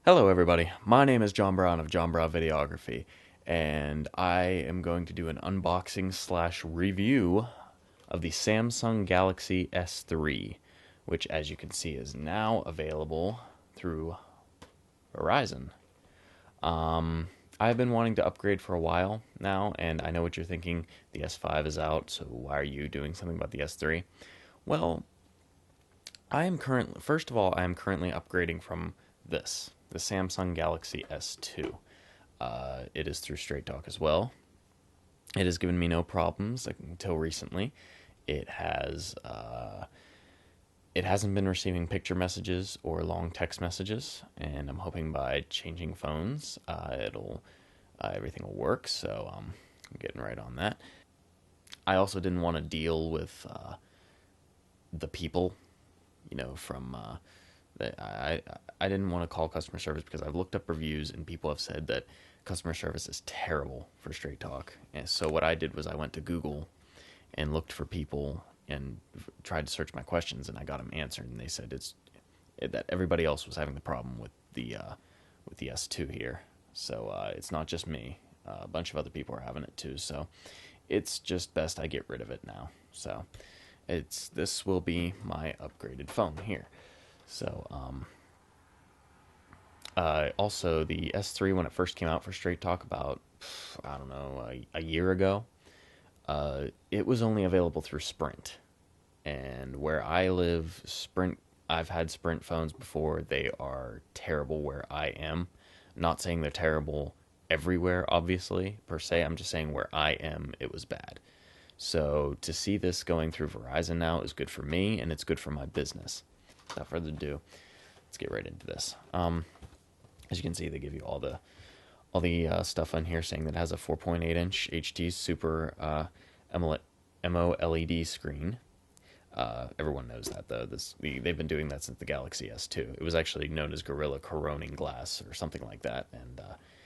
Hello, everybody. My name is John Brown of John Brown Videography, and I am going to do an unboxing slash review of the Samsung Galaxy S3, which, as you can see, is now available through Verizon. I've been wanting to upgrade for a while now, and I know what you're thinking. The S5 is out, so why are you doing something about the S3? Well, first of all, I am currently upgrading from the Samsung Galaxy S2. It is through Straight Talk as well. It has given me no problems until recently. It has it hasn't been receiving picture messages or long text messages, and I'm hoping by changing phones, it'll everything will work. So I'm getting right on that. I also didn't want to deal with the people, from I didn't want to call customer service because I've looked up reviews and people have said that customer service is terrible for Straight Talk. And so what I did was I went to Google and looked for people and tried to search my questions, and I got them answered, and they said that everybody else was having the problem with the S2 here. So it's not just me. A bunch of other people are having it too. So it's just best I get rid of it now. So this will be my upgraded phone here. So also the S3, when it first came out for Straight Talk about, I don't know, a year ago, it was only available through Sprint. And where I live, I've had Sprint phones before. They are terrible where I am. I'm not saying they're terrible everywhere, obviously, per se. I'm just saying where I am, it was bad. So to see this going through Verizon now is good for me, and it's good for my business. Without further ado, let's get right into this. As you can see, they give you all the stuff on here saying that it has a 4.8-inch HD Super MOLED screen. Everyone knows that, though. They've been doing that since the Galaxy S2. It was actually known as Gorilla Corroning Glass or something like that. And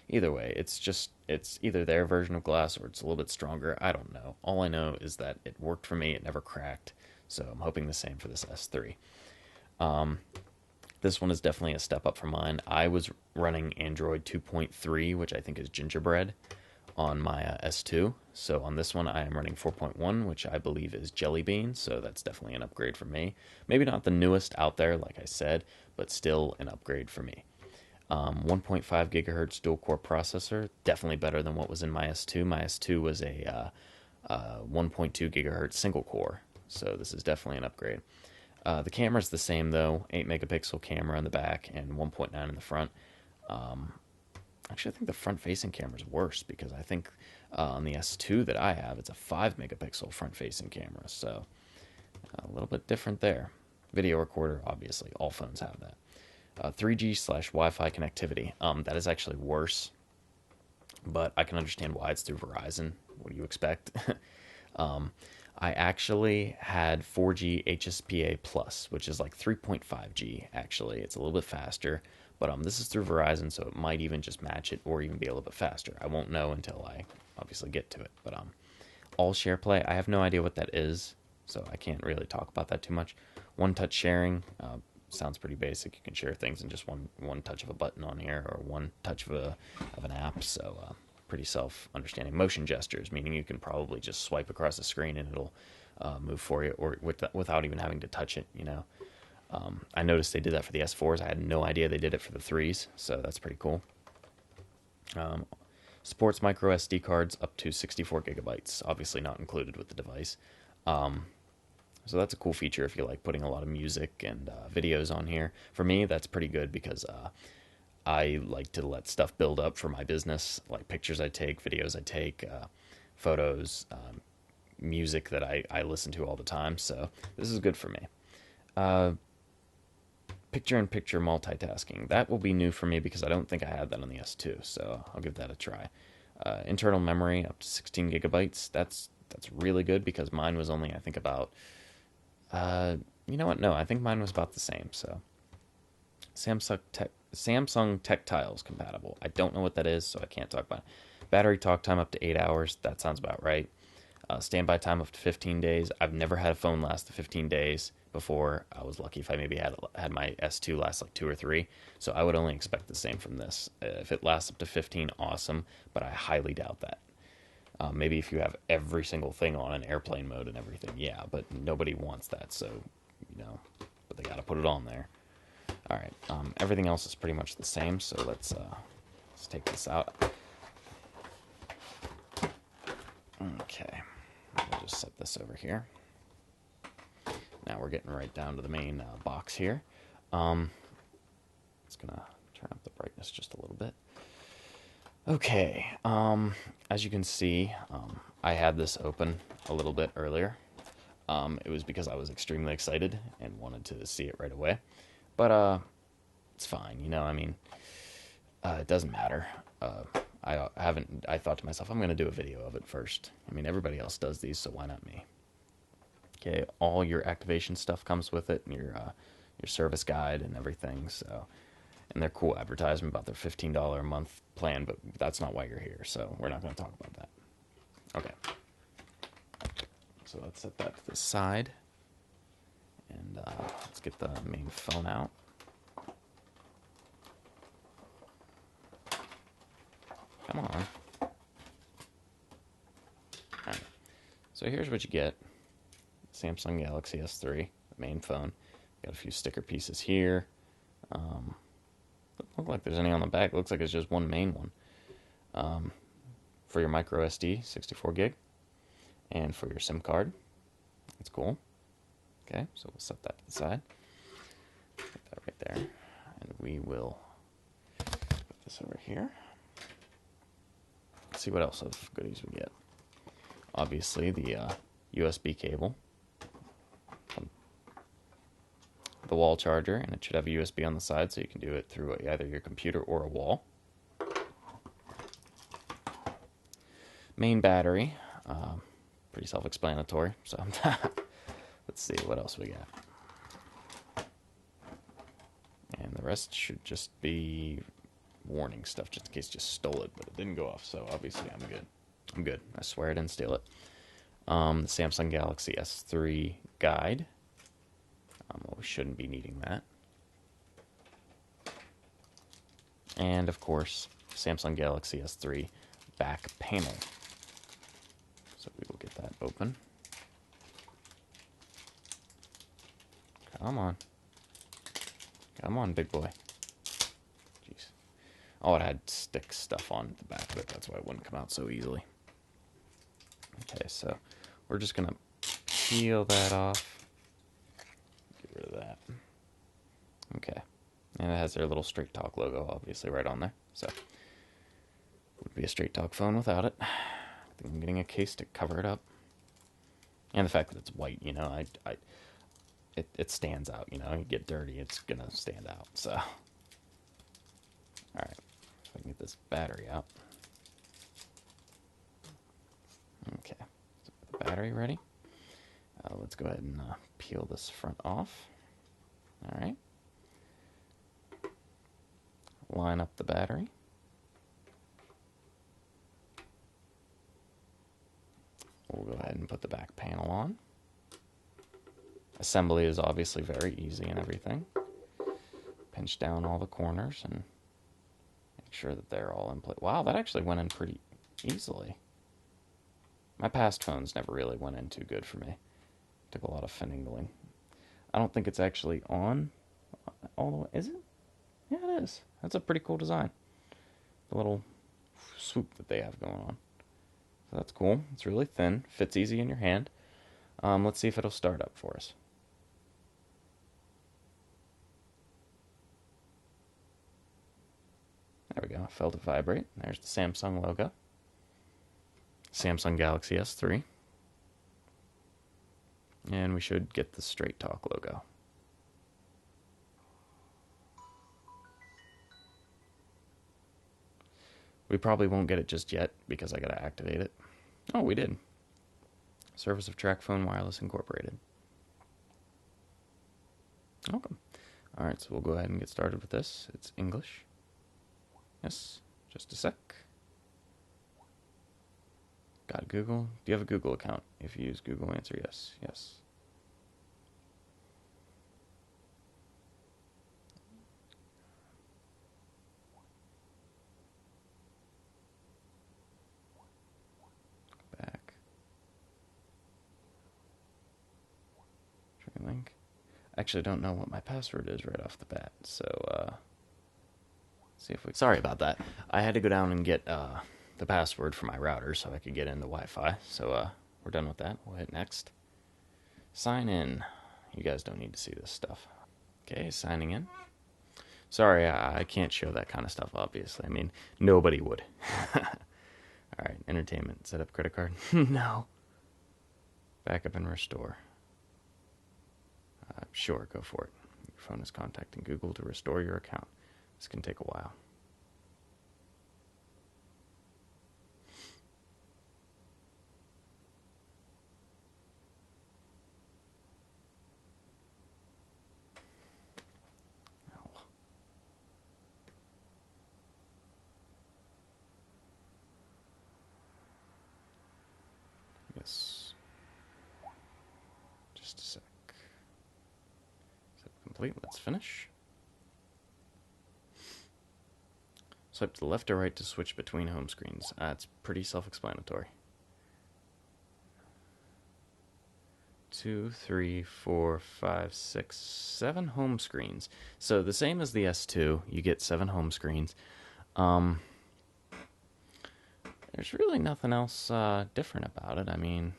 either way, it's either their version of glass or it's a little bit stronger. I don't know. All I know is that it worked for me. It never cracked. So I'm hoping the same for this S3. This one is definitely a step up from mine. I was running Android 2.3, which I think is Gingerbread, on my S2. So on this one, I am running 4.1, which I believe is Jelly Bean. So that's definitely an upgrade for me. Maybe not the newest out there, like I said, but still an upgrade for me. 1.5 gigahertz dual core processor, definitely better than what was in my S2. My S2 was a 1.2 gigahertz single core. So this is definitely an upgrade. The camera's the same though, 8 megapixel camera in the back and 1.9 in the front. Actually, I think the front-facing camera is worse because I think on the S2 that I have, it's a 5 megapixel front-facing camera. So a little bit different there. Video recorder, obviously, all phones have that. 3G/Wi-Fi connectivity. That is actually worse, but I can understand why it's through Verizon. What do you expect? I actually had 4G HSPA Plus, which is like 3.5G, actually. It's a little bit faster, but this is through Verizon, so it might even just match it or even be a little bit faster. I won't know until I obviously get to it. But all share play, I have no idea what that is, so I can't really talk about that too much. One-touch sharing sounds pretty basic. You can share things in just one touch of a button on here or one touch of an app, so pretty self-understanding. Motion gestures, meaning you can probably just swipe across the screen and it'll move for you, or without even having to touch it. I noticed they did that for the S4s. I had no idea they did it for the 3s, so that's pretty cool. Supports micro SD cards up to 64 gigabytes, obviously not included with the device. So that's a cool feature if you like putting a lot of music and videos on here. For me, that's pretty good because I like to let stuff build up for my business, like pictures I take, videos I take, photos, music that I listen to all the time. So this is good for me. Picture-in-picture multitasking. That will be new for me because I don't think I had that on the S2, so I'll give that a try. Internal memory up to 16 gigabytes. That's really good because mine was only, I think, about... you know what? No, I think mine was about the same, so... Samsung Tactiles compatible. I don't know what that is, so I can't talk about it. Battery talk time up to 8 hours. That sounds about right. Standby time up to 15 days. I've never had a phone last the 15 days. before. I was lucky if I maybe had my S2 last like 2 or 3. So I would only expect the same from this. If it lasts up to 15, awesome, but I highly doubt that. Maybe if you have every single thing on an airplane mode and everything, yeah, but nobody wants that, so, but they gotta put it on there. Alright, everything else is pretty much the same, so let's take this out. Okay, we'll just set this over here. Now we're getting right down to the main box here. It's gonna turn up the brightness just a little bit. Okay, as you can see, I had this open a little bit earlier. It was because I was extremely excited and wanted to see it right away. But, it's fine, it doesn't matter. I thought to myself, I'm going to do a video of it first. Everybody else does these, so why not me? Okay, all your activation stuff comes with it, and your service guide and everything, so... And they're cool advertisement about their $15 a month plan, but that's not why you're here, so we're not going to talk about that. Okay. So let's set that to the side. And let's get the main phone out. Come on. Alright. So here's what you get. Samsung Galaxy S3, the main phone. Got a few sticker pieces here. Doesn't look like there's any on the back. It looks like it's just one main one. For your micro SD, 64 gig. And for your SIM card. That's cool. Okay, so we'll set that to the side. Put that right there. And we will put this over here. Let's see what else of goodies we get. Obviously, the USB cable. The wall charger, and it should have a USB on the side, so you can do it through either your computer or a wall. Main battery. Pretty self-explanatory, so let's see what else we got. And the rest should just be warning stuff, just in case you stole it, but it didn't go off, so obviously I'm good. I'm good. I swear I didn't steal it. The Samsung Galaxy S3 guide. Well, we shouldn't be needing that. And, of course, Samsung Galaxy S3 back panel. So we will get that open. Come on. Come on, big boy. Jeez. Oh, it had stick stuff on the back of it. That's why it wouldn't come out so easily. Okay, so we're just going to peel that off. Get rid of that. Okay. And it has their little Straight Talk logo, obviously, right on there. So, would be a Straight Talk phone without it. I think I'm getting a case to cover it up. And the fact that it's white, it stands out, You get dirty, it's going to stand out, so. Alright. If I can get this battery out. Okay. So the battery ready. Let's go ahead and peel this front off. Alright. Line up the battery. We'll go ahead and put the back panel on. Assembly is obviously very easy and everything. Pinch down all the corners and make sure that they're all in place. Wow, that actually went in pretty easily. My past phones never really went in too good for me. Took a lot of finagling. I don't think it's actually on all the way. Is it? Yeah, it is. That's a pretty cool design. The little swoop that they have going on. So that's cool. It's really thin. Fits easy in your hand. Let's see if it'll start up for us. There we go. I felt it vibrate. There's the Samsung logo. Samsung Galaxy S3. And we should get the Straight Talk logo. We probably won't get it just yet because I gotta activate it. Oh, we did. Service of TrackPhone Wireless Incorporated. Welcome. Alright, so we'll go ahead and get started with this. It's English. Yes, just a sec. Got Google? Do you have a Google account? If you use Google, answer yes. Yes. actually don't know what my password is right off the bat, so see if we... Sorry about that. I had to go down and get the password for my router so I could get in the Wi-Fi. So we're done with that. We'll hit next. Sign in. You guys don't need to see this stuff. Okay, signing in. Sorry, I can't show that kind of stuff, obviously. I mean, nobody would. Alright, entertainment. Set up credit card. No. Backup and restore. Sure, go for it. Your phone is contacting Google to restore your account. This can take a while. Yes. Just a sec. Setup complete. Let's finish. Swipe to the left or right to switch between home screens. It's pretty self-explanatory. 2, 3, 4, 5, 6, 7 home screens. So the same as the S2, you get 7 home screens. There's really nothing else different about it. I mean,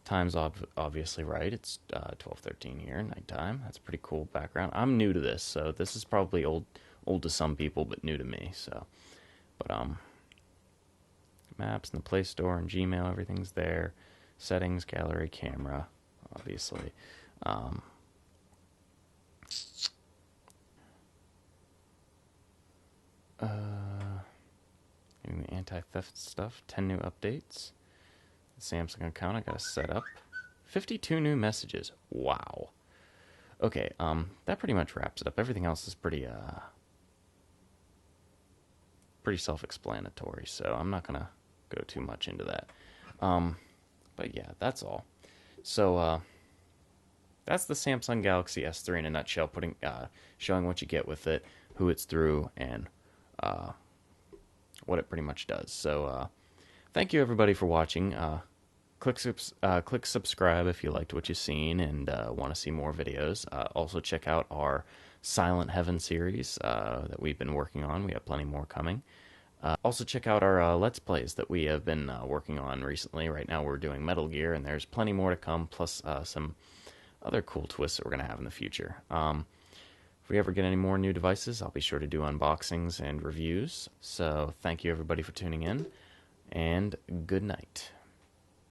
time's obviously right. It's 12:13 here, nighttime. That's a pretty cool background. I'm new to this, so this is probably old to some people, but new to me. So, but maps in the Play Store and Gmail, everything's there. Settings, gallery, camera, obviously. Doing the anti-theft stuff. 10 new updates. The Samsung account I gotta set up. 52 new messages. Wow. Okay, that pretty much wraps it up. Everything else is pretty self-explanatory, so I'm not gonna go too much into that. But yeah, that's all. So that's the Samsung Galaxy S3 in a nutshell, showing what you get with it, who it's through, and what it pretty much does. So thank you everybody for watching. Click subscribe if you liked what you've seen and want to see more videos. Also check out our Silent Heaven series that we've been working on. We have plenty more coming. Also check out our Let's Plays that we have been working on recently. Right now we're doing Metal Gear, and there's plenty more to come, plus some other cool twists that we're going to have in the future. If we ever get any more new devices, I'll be sure to do unboxings and reviews. So thank you everybody for tuning in, and good night.